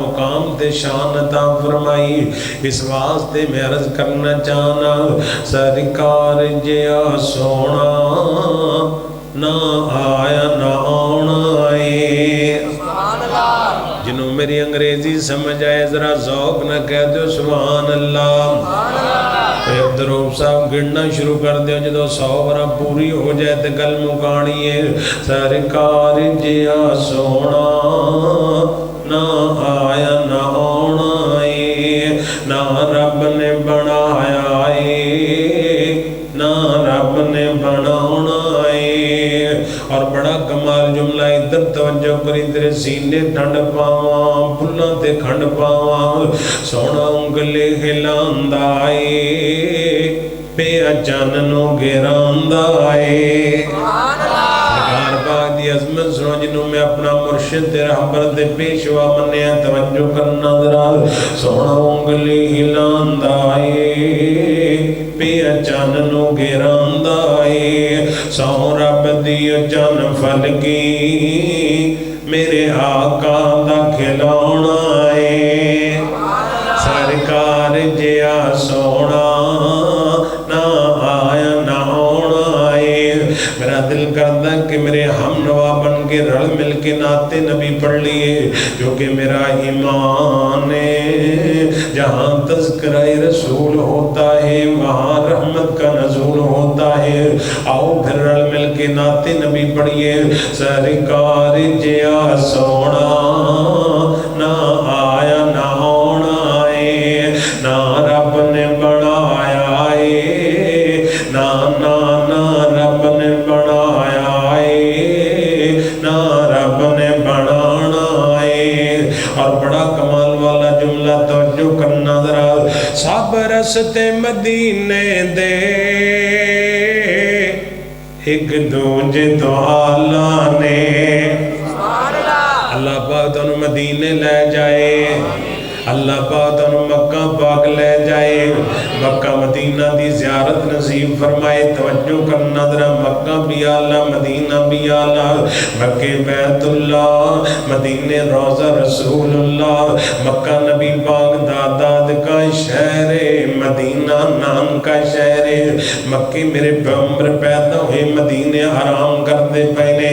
مقام تے شان عطا فرمائی، اس واسطے میں عرض کرنا چاہنا سرکار جیا سونا نہ آیا نہ آنا ہے۔ جنہوں میری انگریزی سمجھ آئے ذرا ذوق نہ کہہ دو سبحان اللہ۔ عبدالروف صاحب گڑنا شروع کر دیا جدو 100 برا پوری ہو جائے تے گل مکانی ہے سرکار جیا سونا نہ آیا نہ آنا ہے، نہ رب نے بنایا ہے نہ رب نے بنانا ہے۔ اور بڑا کمال جملہ ادھر توجہ کری تیرے سینے ٹھنڈ پاواں پھلاں تے کھنڈ پاواں سونا انگلے ہلاندہ ہے پیا چاننوں گراندہ ہے۔ سرکار پاک دی عظمت سنو جنہوں میں اپنا مرشد تے رہبر تے پیشوا منیا توجہ کرنا ذرا سونا انگلی ہلاندہ ہے پیا چاننوں گراندہ ہے۔ سو رب دی جان فلکی میرے آقا دا کھلانا ہے، سرکار جیا سونا نہ آیا نہ آنا ہے۔ میرا دل کرتا کہ میرے ہم نوا بن کے رل مل کے نعت نبی پڑھ لیے، کیونکہ میرا ایمان ہے جہاں تذکرہ رسول ہوتا ہے وہاں رحمت کا نزول ہوتا ہے۔ آؤ پھر رل مل کے نعت نبی پڑھیے سرکار جیا سونا نہ آیا نہ آنا ہے، نہ رب نے بنایا ہے نہ رب نے بنایا ہے نہ رب نے بنانا ہے۔ اور بڑا کمال والا جملہ توجہ کرنا ذرا سب رستے مدینے دے ایک دوجے تو آلہ نے۔ اللہ پاک تنو مدینے لے جائے، اللہ پاک تنو مکہ پاک لے جائے، مکہ مدینہ دی زیارت نصیب فرمائے۔ توجہ کرنا ذرا مکہ بھی آلہ مدینہ بھی آلہ، مکہ بیت اللہ مدینہ روضہ رسول اللہ، مکہ نبی پاک داداد کا شہر، مدینہ نام کا شہر، مکہ میرے پیغمبر پیدا ہوئے مدینہ حرام کرتے پہنے،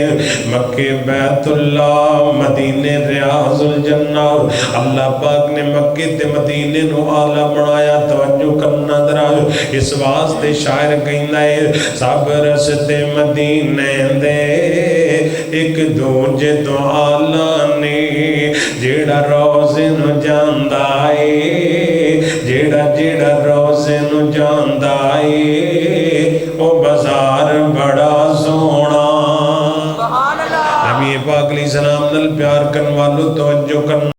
مکہ بیت اللہ مدینہ ریاض الجنہ۔ اللہ پاک نے مکہ تے مدینہ نو آلہ بنایا۔ توجہ کرنا ذرا اس واسطے شاعر کہندا ہے سب رستے مدینے دے ایک دوجے تو آلہ نے، جیڑا روزے نو جاندا ہے جیڑا روزے نو جاندا ہے او بازار بڑا سونا۔ نبی پاک علیہ السلام نال پیار کرن والو توجہ کرنا